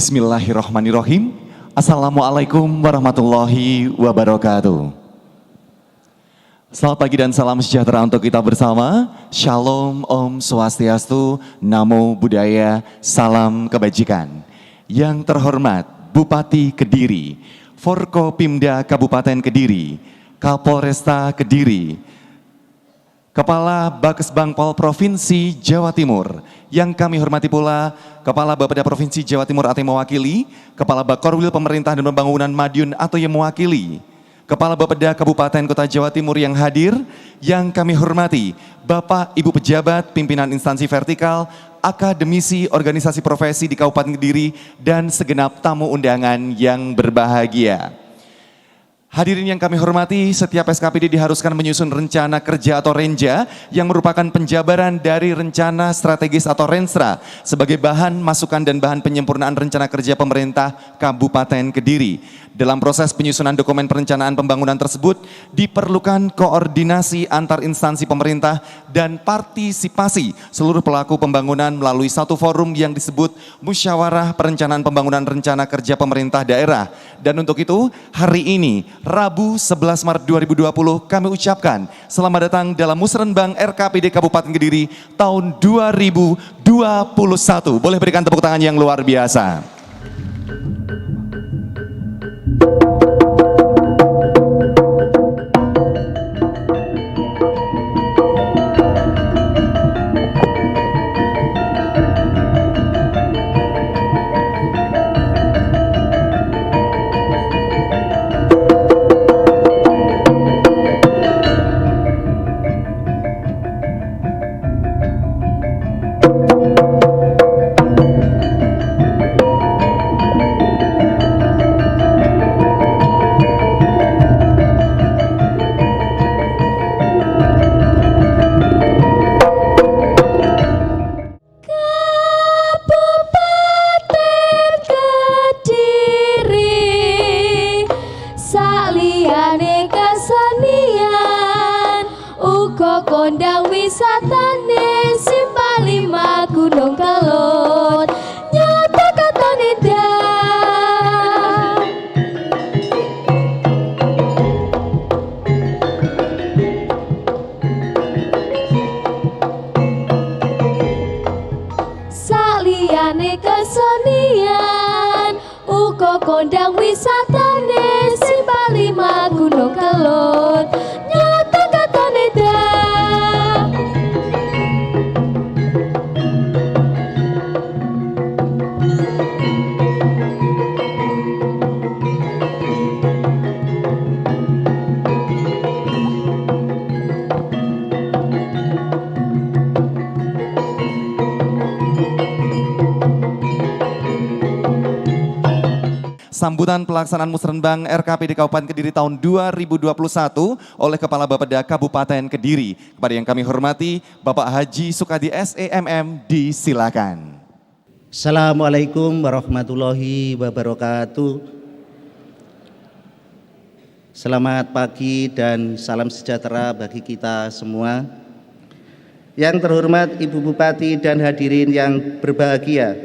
Bismillahirrahmanirrahim. Assalamualaikum warahmatullahi wabarakatuh. Selamat pagi dan salam sejahtera untuk kita bersama. Shalom, Om Swastiastu, Namo Buddhaya, salam kebajikan. Yang terhormat Bupati Kediri, Forkopimda Kabupaten Kediri, Kapolresta Kediri, Kepala Bakesbangpol Provinsi Jawa Timur, yang kami hormati pula Kepala Bapeda Provinsi Jawa Timur atau yang mewakili, Kepala Bakorwil Pemerintah dan Pembangunan Madiun atau yang mewakili, Kepala Bapeda Kabupaten Kota Jawa Timur yang hadir, yang kami hormati Bapak Ibu Pejabat, Pimpinan Instansi Vertikal, akademisi organisasi profesi di Kabupaten Kediri, dan segenap tamu undangan yang berbahagia. Hadirin yang kami hormati, setiap SKPD diharuskan menyusun rencana kerja atau renja yang merupakan penjabaran dari rencana strategis atau renstra sebagai bahan masukan dan bahan penyempurnaan rencana kerja pemerintah Kabupaten Kediri. Dalam proses penyusunan dokumen perencanaan pembangunan tersebut diperlukan koordinasi antar instansi pemerintah dan partisipasi seluruh pelaku pembangunan melalui satu forum yang disebut Musyawarah Perencanaan Pembangunan Rencana Kerja Pemerintah Daerah. Dan untuk itu hari ini Rabu 11 Maret 2020 kami ucapkan selamat datang dalam Musrenbang RKPD Kabupaten Kediri tahun 2021. Boleh berikan tepuk tangan yang luar biasa. Kondang wisatane Simpang 5 Gunung Kelud nyata katane dah. Saliyane kesenian uga kondang wisatane Simpang 5 Gunung Kelud nyata katane dah. Sambutan pelaksanaan Musrenbang RKPD Kabupaten Kediri tahun 2021 oleh Kepala Bapeda Kabupaten Kediri. Kepada yang kami hormati, Bapak Haji Sukadi SEMM, disilakan. Assalamualaikum warahmatullahi wabarakatuh. Selamat pagi dan salam sejahtera bagi kita semua. Yang terhormat Ibu Bupati dan hadirin yang berbahagia,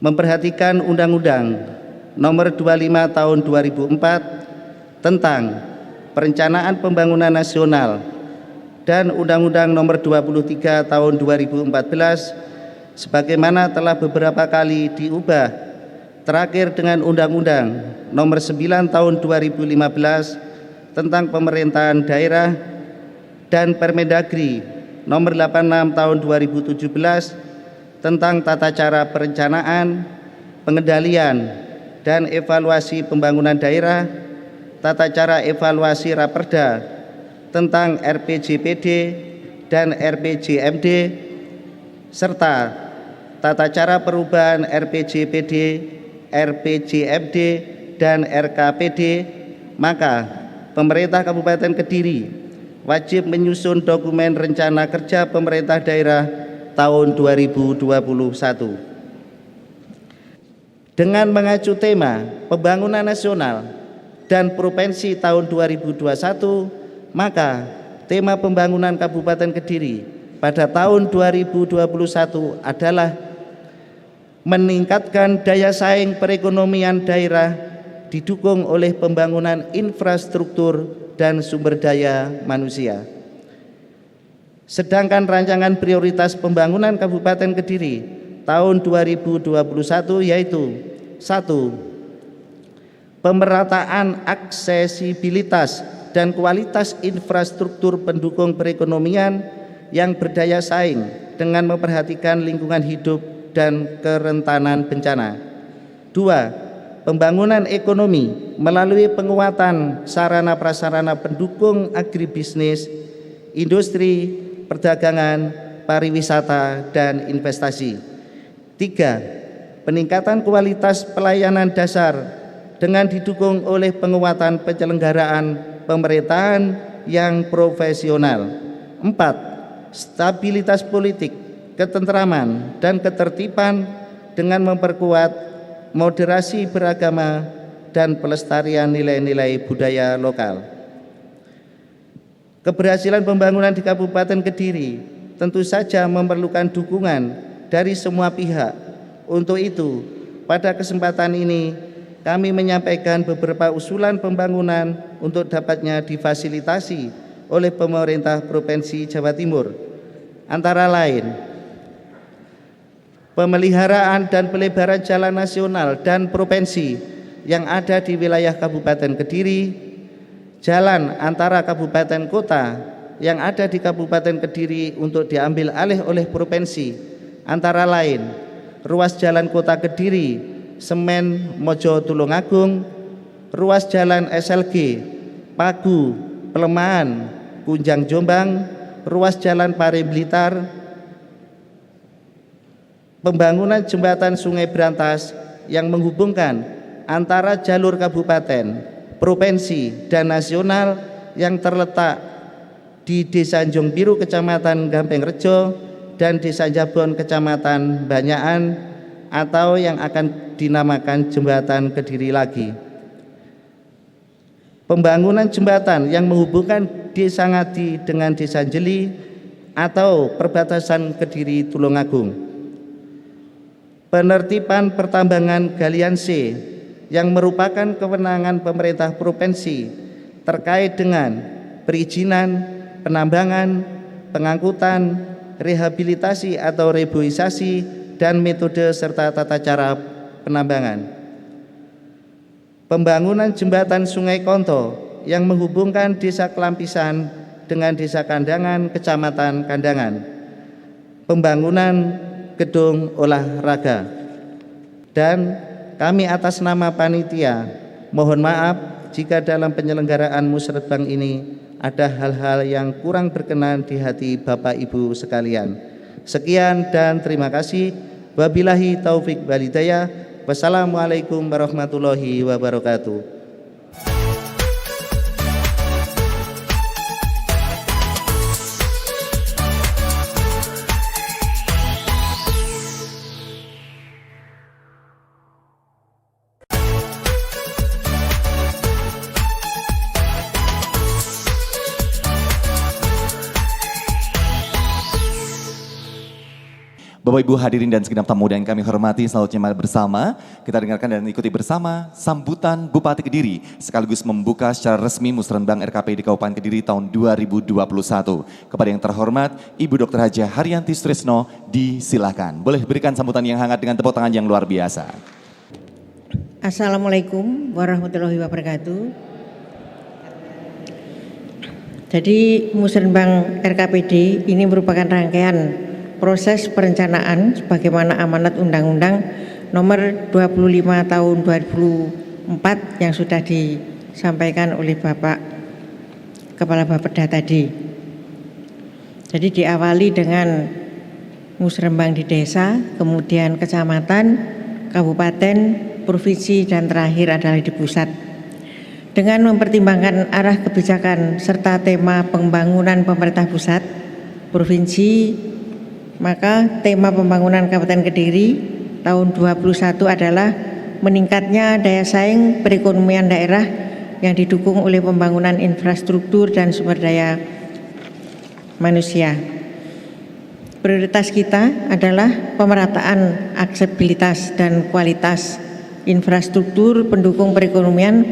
memperhatikan Undang-Undang Nomor 25 Tahun 2004 tentang Perencanaan Pembangunan Nasional dan Undang-Undang Nomor 23 Tahun 2014 sebagaimana telah beberapa kali diubah, terakhir dengan Undang-Undang Nomor 9 Tahun 2015 tentang Pemerintahan Daerah dan Permendagri Nomor 86 Tahun 2017 tentang Tata Cara Perencanaan, Pengendalian dan evaluasi pembangunan daerah, tata cara evaluasi Raperda tentang RPJPD dan RPJMD, serta tata cara perubahan RPJPD, RPJMD, dan RKPD, maka pemerintah Kabupaten Kediri wajib menyusun dokumen rencana kerja pemerintah daerah tahun 2021. Dengan mengacu tema pembangunan nasional dan provinsi tahun 2021, maka tema pembangunan Kabupaten Kediri pada tahun 2021 adalah meningkatkan daya saing perekonomian daerah didukung oleh pembangunan infrastruktur dan sumber daya manusia. Sedangkan rancangan prioritas pembangunan Kabupaten Kediri tahun 2021 yaitu 1. Pemerataan aksesibilitas dan kualitas infrastruktur pendukung perekonomian yang berdaya saing dengan memperhatikan lingkungan hidup dan kerentanan bencana. 2. Pembangunan ekonomi melalui penguatan sarana prasarana pendukung agribisnis, industri, perdagangan, pariwisata, dan investasi. 3. Peningkatan kualitas pelayanan dasar dengan didukung oleh penguatan penyelenggaraan pemerintahan yang profesional. 4. Stabilitas politik, ketentraman, dan ketertiban dengan memperkuat moderasi beragama dan pelestarian nilai-nilai budaya lokal. Keberhasilan pembangunan di Kabupaten Kediri tentu saja memerlukan dukungan dari semua pihak. Untuk itu, pada kesempatan ini kami menyampaikan beberapa usulan pembangunan untuk dapatnya difasilitasi oleh pemerintah Provinsi Jawa Timur. Antara lain, pemeliharaan dan pelebaran jalan nasional dan provinsi yang ada di wilayah Kabupaten Kediri, jalan antara kabupaten kota yang ada di Kabupaten Kediri untuk diambil alih oleh provinsi, antara lain ruas jalan kota Kediri, Semen, Mojo, Tulungagung, ruas jalan SLG, Pagu, Pelemahan, Kunjang, Jombang, ruas jalan Pare Blitar, pembangunan jembatan Sungai Brantas yang menghubungkan antara jalur kabupaten, provinsi, dan nasional yang terletak di Desa Njong Biru, Kecamatan Gampeng Rejo, dan Desa Jabon, Kecamatan Banyakan, atau yang akan dinamakan Jembatan Kediri lagi. Pembangunan jembatan yang menghubungkan Desa Ngadi dengan Desa Jeli atau perbatasan Kediri Tulungagung. Penertiban pertambangan galian C yang merupakan kewenangan pemerintah provinsi terkait dengan perizinan, penambangan, pengangkutan, rehabilitasi atau reboisasi, dan metode serta tata cara penambangan. Pembangunan jembatan Sungai Konto yang menghubungkan Desa Kelampisan dengan Desa Kandangan, Kecamatan Kandangan. Pembangunan gedung olahraga. Dan kami atas nama panitia mohon maaf jika dalam penyelenggaraan musrebang ini ada hal-hal yang kurang berkenan di hati Bapak Ibu sekalian. Sekian dan terima kasih. Wabillahi taufik wal hidayah. Wassalamualaikum warahmatullahi wabarakatuh. Bapak Ibu hadirin dan segenap tamu yang kami hormati, selanjutnya mari bersama kita dengarkan dan ikuti bersama sambutan Bupati Kediri sekaligus membuka secara resmi Musrenbang RKP di Kabupaten Kediri tahun 2021. Kepada yang terhormat Ibu Dr. Haja Haryanti Sutrisno, disilakan. Boleh berikan sambutan yang hangat dengan tepuk tangan yang luar biasa. Assalamualaikum warahmatullahi wabarakatuh. Jadi Musrenbang RKPD ini merupakan rangkaian proses perencanaan sebagaimana amanat Undang-Undang Nomor 25 Tahun 2004 yang sudah disampaikan oleh Bapak Kepala Bapeda tadi. Jadi diawali dengan Musrembang di desa, kemudian kecamatan, kabupaten, provinsi, dan terakhir adalah di pusat. Dengan mempertimbangkan arah kebijakan serta tema pembangunan pemerintah pusat, provinsi, maka tema pembangunan Kabupaten Kediri tahun 2021 adalah meningkatnya daya saing perekonomian daerah yang didukung oleh pembangunan infrastruktur dan sumber daya manusia. Prioritas kita adalah pemerataan aksesibilitas dan kualitas infrastruktur pendukung perekonomian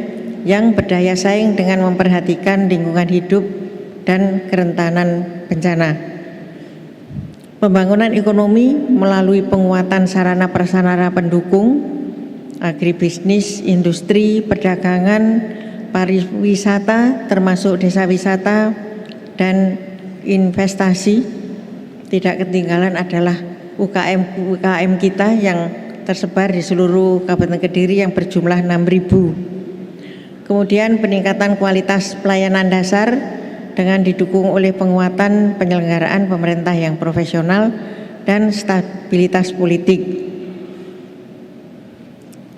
yang berdaya saing dengan memperhatikan lingkungan hidup dan kerentanan bencana. Pembangunan ekonomi melalui penguatan sarana prasarana pendukung, agribisnis, industri, perdagangan, pariwisata termasuk desa wisata dan investasi. Tidak ketinggalan adalah UKM kita yang tersebar di seluruh Kabupaten Kediri yang berjumlah 6.000. Kemudian peningkatan kualitas pelayanan dasar dengan didukung oleh penguatan penyelenggaraan pemerintah yang profesional dan stabilitas politik.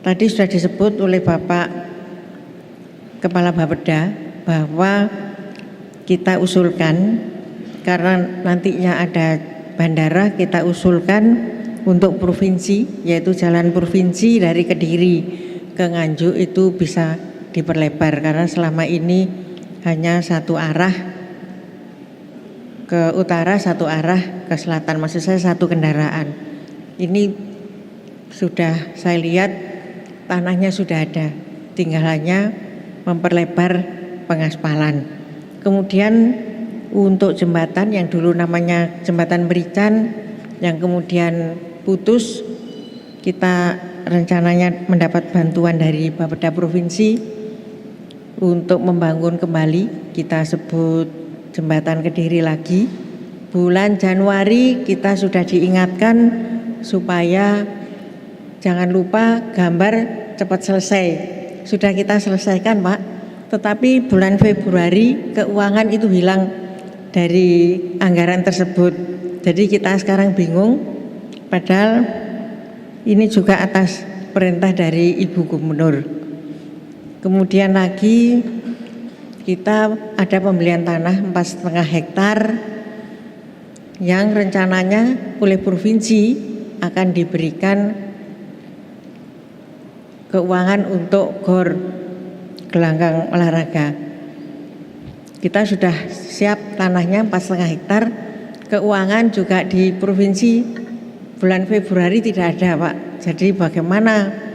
Tadi sudah disebut oleh Bapak Kepala Bapeda bahwa kita usulkan, karena nantinya ada bandara, kita usulkan untuk provinsi, yaitu jalan provinsi dari Kediri ke Nganjuk itu bisa diperlebar, karena selama ini hanya satu arah ke utara, satu arah ke selatan, maksud saya satu kendaraan. Ini sudah saya lihat tanahnya sudah ada, tinggal hanya memperlebar pengaspalan. Kemudian untuk jembatan yang dulu namanya jembatan Merican yang kemudian putus, kita rencananya mendapat bantuan dari Bapeda Provinsi untuk membangun kembali, kita sebut jembatan Kediri lagi. Bulan Januari kita sudah diingatkan supaya jangan lupa gambar cepat selesai. Sudah kita selesaikan, Pak, tetapi bulan Februari keuangan itu hilang dari anggaran tersebut. Jadi kita sekarang bingung, padahal ini juga atas perintah dari Ibu Gubernur. Kemudian lagi kita ada pembelian tanah 4,5 hektar yang rencananya oleh provinsi akan diberikan keuangan untuk GOR gelanggang olahraga. Kita sudah siap tanahnya 4,5 hektar, keuangan juga di provinsi bulan Februari tidak ada, Pak. Jadi bagaimana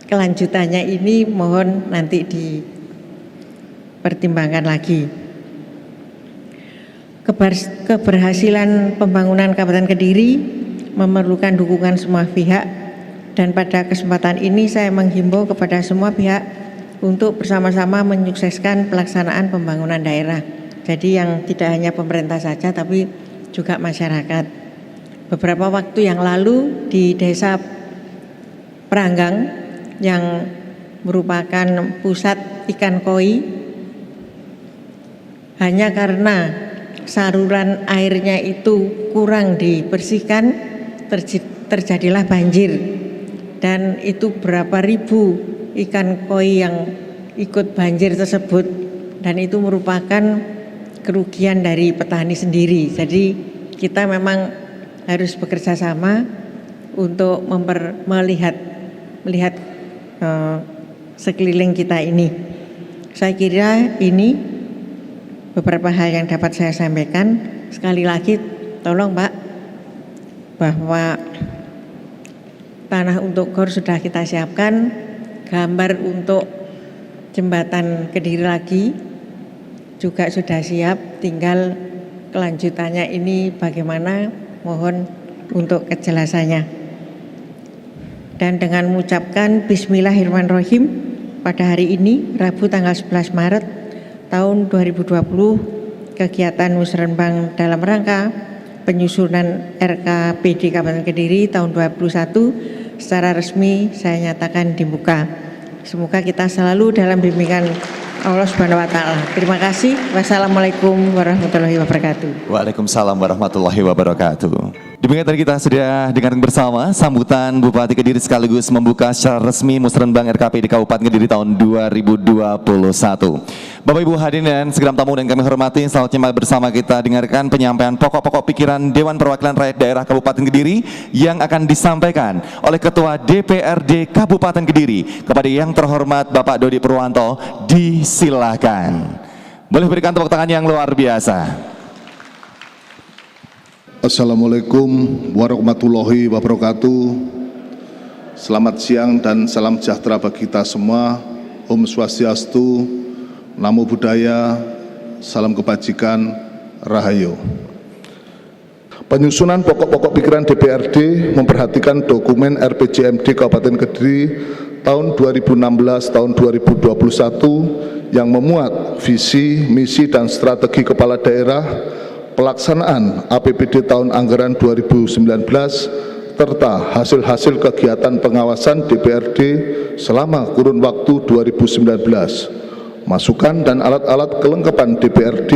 kelanjutannya ini mohon nanti dipertimbangkan lagi. Keberhasilan pembangunan Kabupaten Kediri memerlukan dukungan semua pihak, dan pada kesempatan ini saya menghimbau kepada semua pihak untuk bersama-sama menyukseskan pelaksanaan pembangunan daerah. Jadi yang tidak hanya pemerintah saja tapi juga masyarakat. Beberapa waktu yang lalu di Desa Peranggang yang merupakan pusat ikan koi, hanya karena saluran airnya itu kurang dibersihkan, terjadilah banjir, dan itu berapa ribu ikan koi yang ikut banjir tersebut, dan itu merupakan kerugian dari petani sendiri. Jadi kita memang harus bekerja sama untuk melihat sekeliling kita ini. Saya kira ini beberapa hal yang dapat saya sampaikan. Sekali lagi tolong Pak, bahwa tanah untuk GOR sudah kita siapkan, gambar untuk jembatan Kediri lagi juga sudah siap, tinggal kelanjutannya ini bagaimana, mohon untuk kejelasannya. Dan dengan mengucapkan Bismillahirrahmanirrahim, pada hari ini Rabu tanggal 11 Maret tahun 2020, kegiatan Musrenbang dalam rangka penyusunan RKPD Kabupaten Kediri tahun 2021 secara resmi saya nyatakan dibuka. Semoga kita selalu dalam bimbingan Allah Subhanahu wa taala. Terima kasih. Wassalamualaikum warahmatullahi wabarakatuh. Waalaikumsalam warahmatullahi wabarakatuh. Demikian tadi kita sudah dengarkan bersama sambutan Bupati Kediri sekaligus membuka secara resmi Musrenbang RKPD Kabupaten Kediri tahun 2021. Bapak Ibu hadirin dan segenap tamu yang kami hormati, selanjutnya bersama kita dengarkan penyampaian pokok-pokok pikiran Dewan Perwakilan Rakyat Daerah Kabupaten Kediri yang akan disampaikan oleh Ketua DPRD Kabupaten Kediri. Kepada yang terhormat Bapak Dodi Purwanto, disilakan. Boleh berikan tepuk tangan yang luar biasa. Assalamualaikum warahmatullahi wabarakatuh. Selamat siang dan salam sejahtera bagi kita semua. Om Swastiastu, Namo Buddhaya, salam kebajikan, Rahayu. Penyusunan pokok-pokok pikiran DPRD memperhatikan dokumen RPJMD Kabupaten Kediri tahun 2016 tahun 2021 yang memuat visi, misi dan strategi kepala daerah, pelaksanaan APBD tahun anggaran 2019 serta hasil-hasil kegiatan pengawasan DPRD selama kurun waktu 2019, masukan dan alat-alat kelengkapan DPRD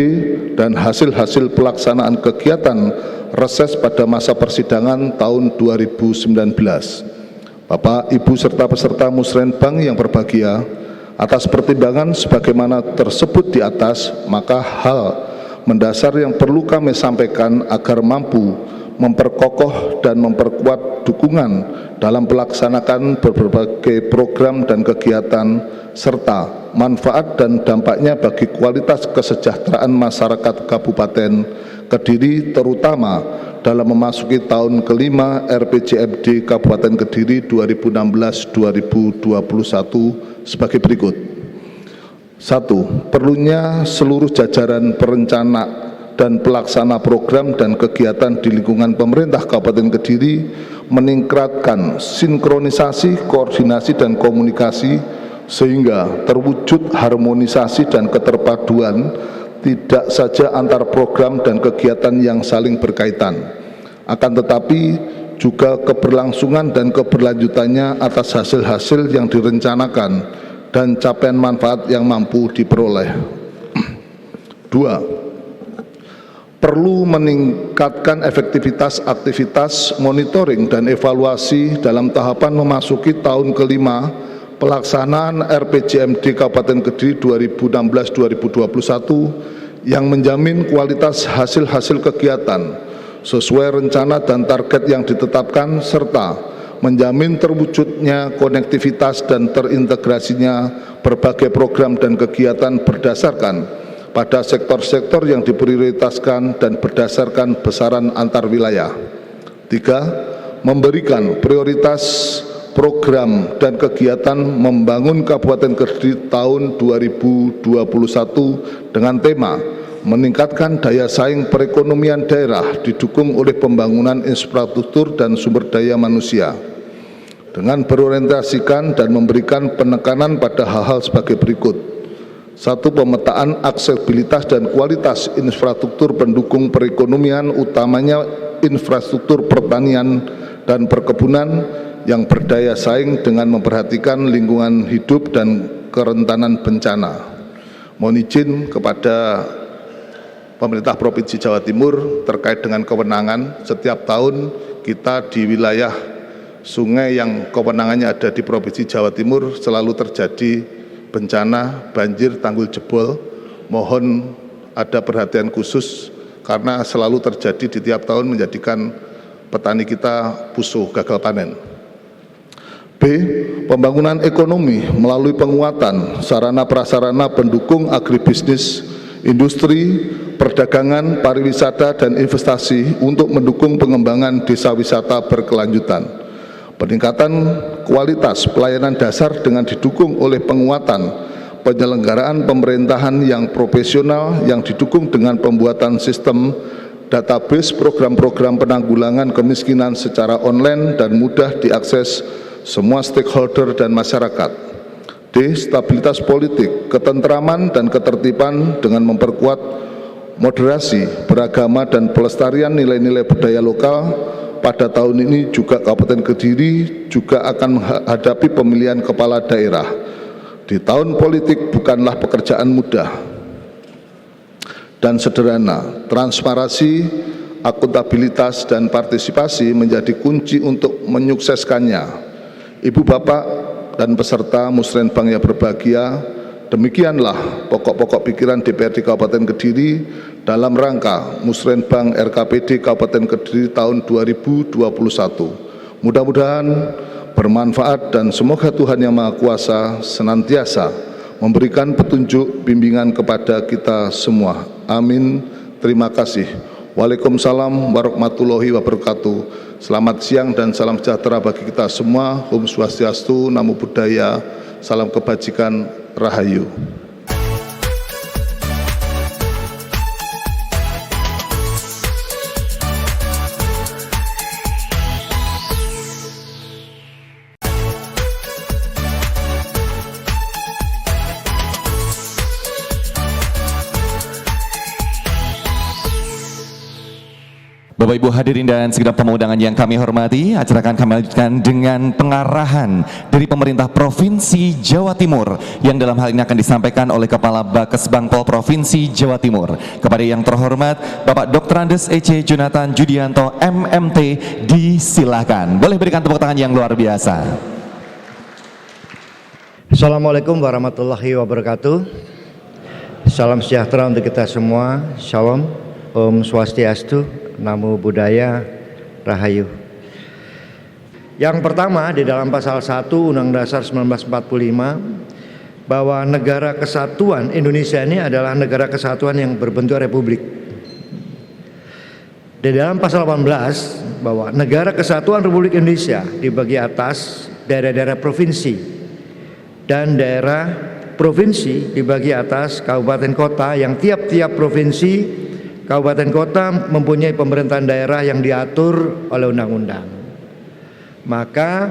dan hasil-hasil pelaksanaan kegiatan reses pada masa persidangan tahun 2019. Bapak, Ibu serta peserta Musrenbang yang berbahagia, atas pertimbangan sebagaimana tersebut di atas, maka hal mendasar yang perlu kami sampaikan agar mampu memperkokoh dan memperkuat dukungan dalam pelaksanaan berbagai program dan kegiatan serta manfaat dan dampaknya bagi kualitas kesejahteraan masyarakat Kabupaten Kediri, terutama dalam memasuki tahun kelima RPJMD Kabupaten Kediri 2016-2021 sebagai berikut. 1. Perlunya seluruh jajaran perencana dan pelaksana program dan kegiatan di lingkungan pemerintah Kabupaten Kediri meningkatkan sinkronisasi, koordinasi dan komunikasi sehingga terwujud harmonisasi dan keterpaduan tidak saja antar program dan kegiatan yang saling berkaitan, akan tetapi juga keberlangsungan dan keberlanjutannya atas hasil-hasil yang direncanakan dan capaian manfaat yang mampu diperoleh. 2. Perlu meningkatkan efektivitas aktivitas monitoring dan evaluasi dalam tahapan memasuki tahun kelima pelaksanaan RPJMD Kabupaten Kediri 2016-2021 yang menjamin kualitas hasil-hasil kegiatan sesuai rencana dan target yang ditetapkan serta menjamin terwujudnya konektivitas dan terintegrasinya berbagai program dan kegiatan berdasarkan pada sektor-sektor yang diprioritaskan dan berdasarkan besaran antar wilayah. 3. Memberikan prioritas program dan kegiatan membangun Kabupaten Kediri tahun 2021 dengan tema meningkatkan daya saing perekonomian daerah didukung oleh pembangunan infrastruktur dan sumber daya manusia dengan berorientasikan dan memberikan penekanan pada hal-hal sebagai berikut. 1. Pemetaan aksesibilitas dan kualitas infrastruktur pendukung perekonomian, utamanya infrastruktur pertanian dan perkebunan yang berdaya saing dengan memperhatikan lingkungan hidup dan kerentanan bencana. Mohon izin kepada pemerintah Provinsi Jawa Timur terkait dengan kewenangan. Setiap tahun kita di wilayah sungai yang kewenangannya ada di Provinsi Jawa Timur selalu terjadi bencana, banjir, tanggul jebol. Mohon ada perhatian khusus karena selalu terjadi di tiap tahun menjadikan petani kita pusuh, gagal panen. B. Pembangunan ekonomi melalui penguatan sarana prasarana pendukung agribisnis, industri, perdagangan, pariwisata dan investasi untuk mendukung pengembangan desa wisata berkelanjutan. Peningkatan kualitas pelayanan dasar dengan didukung oleh penguatan penyelenggaraan pemerintahan yang profesional yang didukung dengan pembuatan sistem database program-program penanggulangan kemiskinan secara online dan mudah diakses semua stakeholder dan masyarakat. D. Stabilitas politik, ketentraman dan ketertiban dengan memperkuat moderasi, beragama dan pelestarian nilai-nilai budaya lokal. Pada tahun ini juga Kabupaten Kediri juga akan menghadapi pemilihan kepala daerah. Di tahun politik bukanlah pekerjaan mudah dan sederhana. Transparansi, akuntabilitas dan partisipasi menjadi kunci untuk menyukseskannya. Ibu, Bapak dan peserta Musrenbang yang berbahagia, demikianlah pokok-pokok pikiran DPRD Kabupaten Kediri dalam rangka Musrenbang RKPD Kabupaten Kediri tahun 2021. Mudah-mudahan bermanfaat dan semoga Tuhan Yang Maha Kuasa senantiasa memberikan petunjuk bimbingan kepada kita semua. Amin. Terima kasih. Waalaikumsalam warahmatullahi wabarakatuh. Selamat siang dan salam sejahtera bagi kita semua. Om Swastiastu, Namo Buddhaya, salam kebajikan, Rahayu. Bapak Ibu hadirin dan segenap tamu undangan yang kami hormati, acara akan kami lanjutkan dengan pengarahan dari pemerintah Provinsi Jawa Timur yang dalam hal ini akan disampaikan oleh Kepala Bakesbangpol Provinsi Jawa Timur. Kepada yang terhormat Bapak Dr. Andes E.C. Jonathan Judianto MMT, disilakan. Boleh berikan tepuk tangan yang luar biasa. Assalamualaikum warahmatullahi wabarakatuh. Salam sejahtera untuk kita semua. Shalom, Om Swastiastu, Namo Buddhaya, Rahayu. Yang pertama, di dalam pasal 1 Undang-Undang Dasar 1945 bahwa negara kesatuan Indonesia ini adalah negara kesatuan yang berbentuk republik. Di dalam pasal 18 bahwa negara kesatuan Republik Indonesia dibagi atas daerah-daerah provinsi dan daerah provinsi dibagi atas kabupaten kota yang tiap-tiap provinsi kabupaten kota mempunyai pemerintahan daerah yang diatur oleh undang-undang. Maka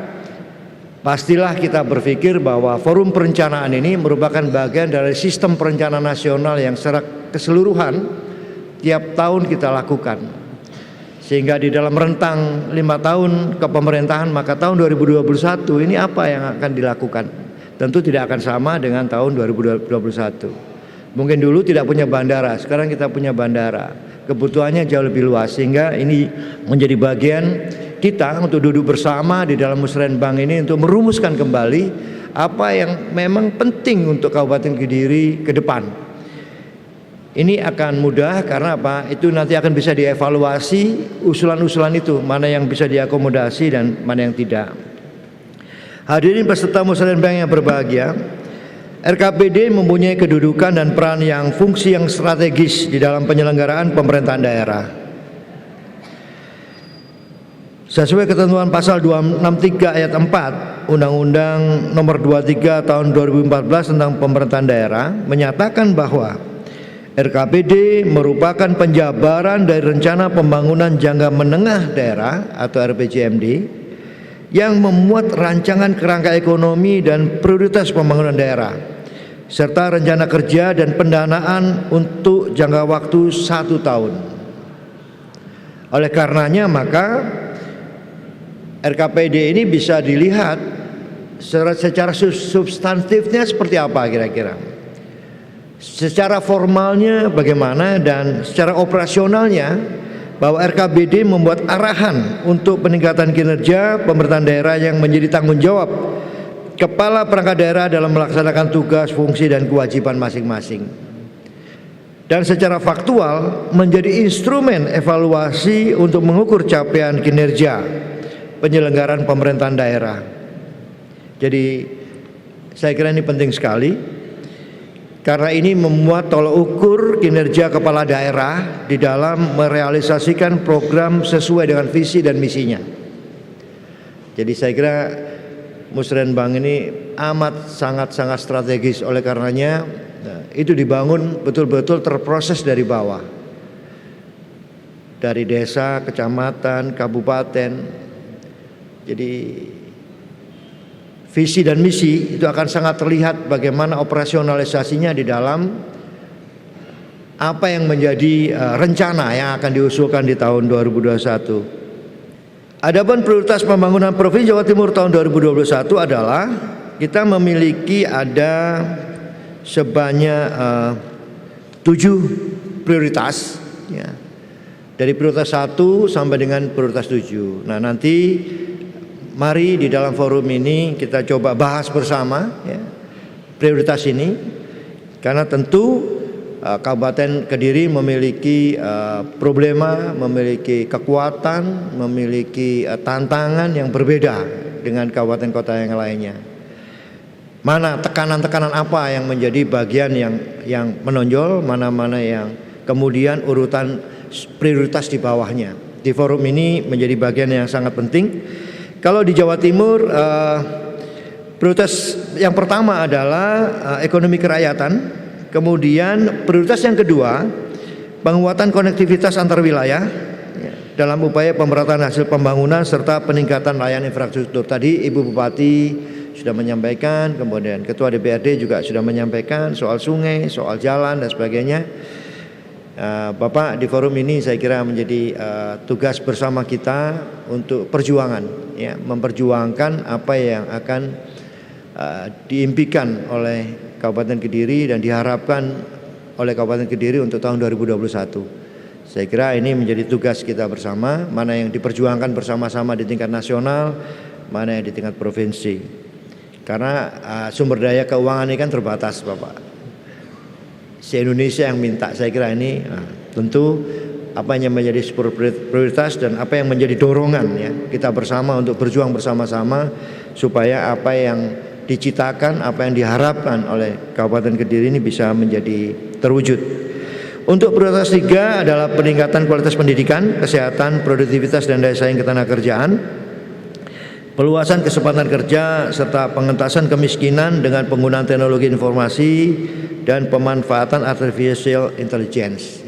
pastilah kita berpikir bahwa forum perencanaan ini merupakan bagian dari sistem perencanaan nasional yang secara keseluruhan tiap tahun kita lakukan. Sehingga di dalam rentang 5 tahun kepemerintahan, maka tahun 2021 ini apa yang akan dilakukan? Tentu tidak akan sama dengan tahun 2021. Mungkin dulu tidak punya bandara, sekarang kita punya bandara. Kebutuhannya jauh lebih luas, sehingga ini menjadi bagian kita untuk duduk bersama di dalam musrenbang ini untuk merumuskan kembali apa yang memang penting untuk Kabupaten Kediri ke depan. Ini akan mudah karena apa? Itu nanti akan bisa dievaluasi usulan-usulan itu, mana yang bisa diakomodasi dan mana yang tidak. Hadirin peserta musrenbang yang berbahagia, RKPD mempunyai kedudukan dan peran yang fungsi yang strategis di dalam penyelenggaraan pemerintahan daerah. Sesuai ketentuan pasal 263 ayat 4 Undang-Undang Nomor 23 Tahun 2014 tentang pemerintahan daerah menyatakan bahwa RKPD merupakan penjabaran dari rencana pembangunan jangka menengah daerah atau RPJMD yang memuat rancangan kerangka ekonomi dan prioritas pembangunan daerah, serta rencana kerja dan pendanaan untuk jangka waktu 1 tahun. Oleh karenanya maka RKPD ini bisa dilihat secara substantifnya seperti apa kira-kira. Secara formalnya bagaimana dan secara operasionalnya bahwa RKPD membuat arahan untuk peningkatan kinerja pemerintahan daerah yang menjadi tanggung jawab kepala perangkat daerah dalam melaksanakan tugas, fungsi, dan kewajiban masing-masing. Dan secara faktual menjadi instrumen evaluasi untuk mengukur capaian kinerja penyelenggaraan pemerintahan daerah. Jadi saya kira ini penting sekali karena ini memuat tolak ukur kinerja kepala daerah di dalam merealisasikan program sesuai dengan visi dan misinya. Jadi saya kira musrenbang ini amat sangat-sangat strategis, oleh karenanya itu dibangun betul-betul terproses dari bawah, dari desa, kecamatan, kabupaten. Jadi visi dan misi itu akan sangat terlihat bagaimana operasionalisasinya di dalam apa yang menjadi rencana yang akan diusulkan di tahun 2021. Adapun prioritas pembangunan Provinsi Jawa Timur tahun 2021 adalah kita memiliki ada sebanyak 7 prioritas ya. Dari prioritas 1 sampai dengan prioritas 7. Nah, nanti mari di dalam forum ini kita coba bahas bersama ya, prioritas ini, karena tentu Kabupaten Kediri memiliki problema, memiliki kekuatan, memiliki tantangan yang berbeda dengan kabupaten kota yang lainnya. Mana tekanan-tekanan apa yang menjadi bagian yang menonjol, mana-mana yang kemudian urutan prioritas di bawahnya. Di forum ini menjadi bagian yang sangat penting. Kalau di Jawa Timur, prioritas yang pertama adalah ekonomi kerakyatan. Kemudian prioritas yang kedua, penguatan konektivitas antar wilayah dalam upaya pemerataan hasil pembangunan serta peningkatan layanan infrastruktur. Tadi Ibu Bupati sudah menyampaikan, kemudian Ketua DPRD juga sudah menyampaikan soal sungai, soal jalan dan sebagainya. Bapak, di forum ini saya kira menjadi tugas bersama kita untuk perjuangan, ya, memperjuangkan apa yang akan diimpikan oleh Kabupaten Kediri dan diharapkan oleh Kabupaten Kediri untuk tahun 2021. Saya kira ini menjadi tugas kita bersama, mana yang diperjuangkan bersama-sama di tingkat nasional, mana yang di tingkat provinsi. Karena sumber daya keuangan ini kan terbatas, Bapak. Se-Indonesia yang minta, saya kira ini tentu apa yang menjadi prioritas dan apa yang menjadi dorongan, ya, kita bersama untuk berjuang bersama-sama supaya apa yang diciptakan, apa yang diharapkan oleh Kabupaten Kediri ini bisa menjadi terwujud. Untuk prioritas 3 adalah peningkatan kualitas pendidikan, kesehatan, produktivitas dan daya saing ketenagakerjaan, peluasan kesempatan kerja serta pengentasan kemiskinan dengan penggunaan teknologi informasi dan pemanfaatan artificial intelligence.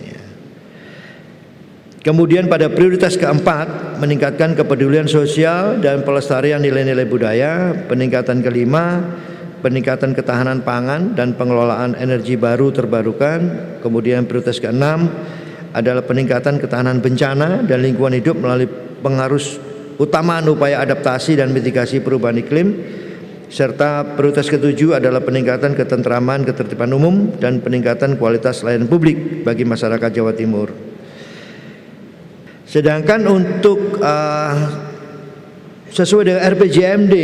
Kemudian pada prioritas keempat, meningkatkan kepedulian sosial dan pelestarian nilai-nilai budaya. Peningkatan kelima, peningkatan ketahanan pangan dan pengelolaan energi baru terbarukan. Kemudian prioritas keenam adalah peningkatan ketahanan bencana dan lingkungan hidup melalui pengaruh utamaan upaya adaptasi dan mitigasi perubahan iklim. Serta prioritas ketujuh adalah peningkatan ketentraman, ketertiban umum dan peningkatan kualitas layanan publik bagi masyarakat Jawa Timur. Sedangkan untuk sesuai dengan RPJMD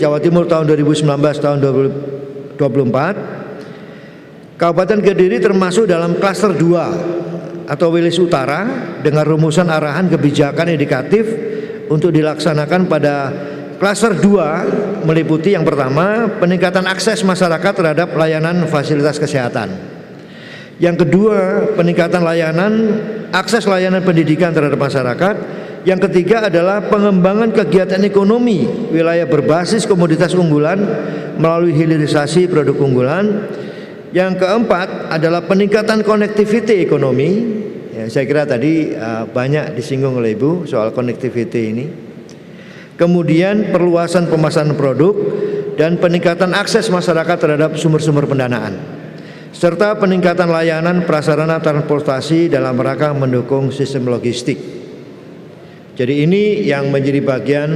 Jawa Timur tahun 2019 tahun 2024, Kabupaten Kediri termasuk dalam klaster 2 atau Wilayah Utara dengan rumusan arahan kebijakan indikatif untuk dilaksanakan pada klaster 2 meliputi yang pertama, peningkatan akses masyarakat terhadap layanan fasilitas kesehatan. Yang kedua, peningkatan layanan akses layanan pendidikan terhadap masyarakat. Yang ketiga adalah pengembangan kegiatan ekonomi wilayah berbasis komoditas unggulan melalui hilirisasi produk unggulan. Yang keempat adalah peningkatan connectivity ekonomi. Ya, saya kira tadi banyak disinggung oleh Ibu soal connectivity ini. Kemudian perluasan pemasaran produk dan peningkatan akses masyarakat terhadap sumber-sumber pendanaan. Serta peningkatan layanan prasarana transportasi dalam rangka mendukung sistem logistik. Jadi ini yang menjadi bagian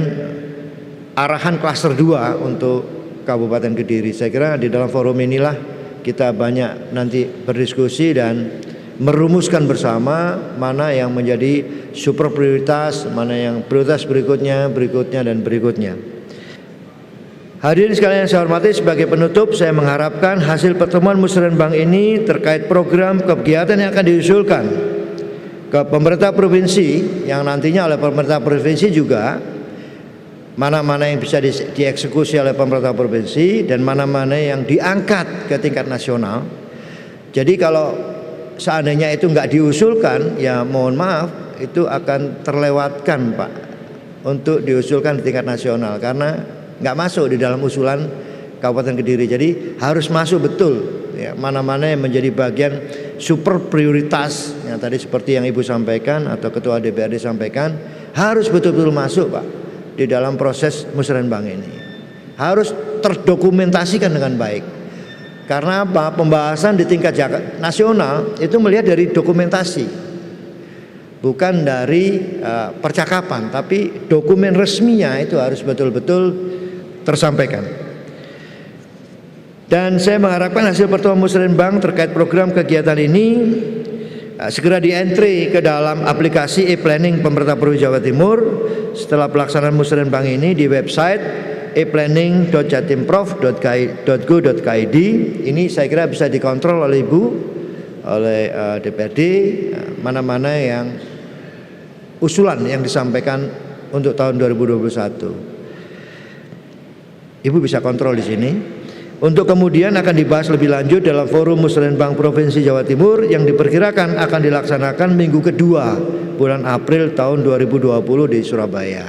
arahan klaster 2 untuk Kabupaten Kediri. Saya kira di dalam forum inilah kita banyak nanti berdiskusi dan merumuskan bersama mana yang menjadi super prioritas, mana yang prioritas berikutnya dan berikutnya. Hadirin sekalian yang saya hormati, sebagai penutup saya mengharapkan hasil pertemuan musrenbang ini terkait program kegiatan yang akan diusulkan ke pemerintah provinsi, yang nantinya oleh pemerintah provinsi juga mana-mana yang bisa dieksekusi oleh pemerintah provinsi dan mana-mana yang diangkat ke tingkat nasional. Jadi kalau seandainya itu nggak diusulkan, ya mohon maaf, itu akan terlewatkan, Pak, untuk diusulkan di tingkat nasional karena nggak masuk di dalam usulan Kabupaten Kediri. Jadi harus masuk betul, ya, mana-mana yang menjadi bagian super prioritas yang tadi seperti yang Ibu sampaikan atau Ketua DPRD sampaikan, harus betul-betul masuk, Pak, di dalam proses musrenbang ini. Harus terdokumentasikan dengan baik. Karena apa? Pembahasan di tingkat nasional itu melihat dari dokumentasi, bukan dari percakapan, tapi dokumen resminya itu harus betul-betul tersampaikan. Dan saya mengharapkan hasil pertemuan musrenbang terkait program kegiatan ini segera di-entry ke dalam aplikasi e-planning pemerintah Provinsi Jawa Timur setelah pelaksanaan musrenbang ini di website e-planning.jatimprov.go.id. Ini saya kira bisa dikontrol oleh Ibu, oleh DPRD, mana-mana yang usulan yang disampaikan untuk tahun 2021. Ibu bisa kontrol di sini. untuk kemudian akan dibahas lebih lanjut dalam forum Musrenbang Provinsi Jawa Timur yang diperkirakan akan dilaksanakan minggu kedua bulan April tahun 2020 di Surabaya.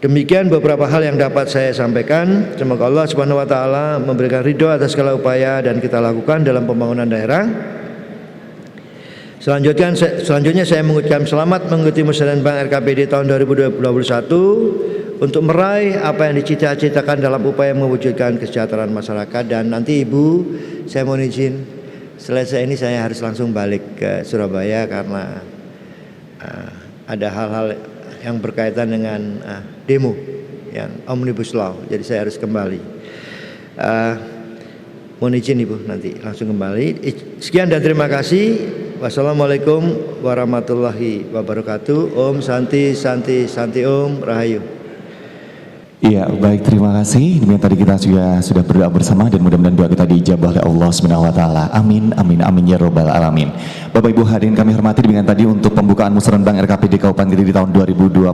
Demikian beberapa hal yang dapat saya sampaikan. Semoga Allah Subhanahu wa taala memberikan ridho atas segala upaya dan kita lakukan dalam pembangunan daerah. Selanjutnya saya mengucapkan selamat mengikuti Musrenbang RKPD tahun 2021 untuk meraih apa yang dicita-citakan dalam upaya mewujudkan kesejahteraan masyarakat. Dan nanti Ibu, saya mohon izin selesai ini saya harus langsung balik ke Surabaya karena ada hal-hal yang berkaitan dengan demo yang Omnibus Law, jadi saya harus kembali. Mohon izin Ibu nanti langsung kembali. Sekian dan terima kasih. Wassalamualaikum warahmatullahi wabarakatuh. Om Santi Santi Santi Om Rahayu. Iya, baik, terima kasih. Demikian tadi kita juga sudah berdoa bersama dan mudah-mudahan doa kita dijabah oleh Allah Subhanahu wa taala. Amin amin amin ya robbal alamin. Bapak Ibu hadirin kami hormati, demikian tadi untuk pembukaan Musrenbang RKPD Kabupaten Kediri tahun 2021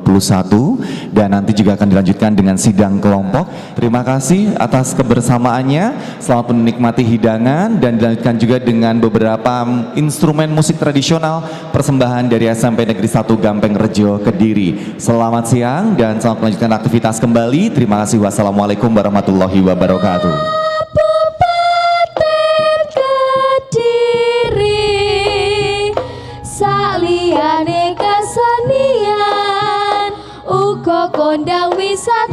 dan nanti juga akan dilanjutkan dengan sidang kelompok. Terima kasih atas kebersamaannya. Selamat menikmati hidangan dan dilanjutkan juga dengan beberapa instrumen musik tradisional persembahan dari SMP Negeri 1 Gampeng Rejo Kediri. Selamat siang dan selamat melanjutkan aktivitas kembali. Terima kasih. Wassalamualaikum warahmatullahi wabarakatuh. Kabupaten Kediri saliyane kesenian uga kondang wisata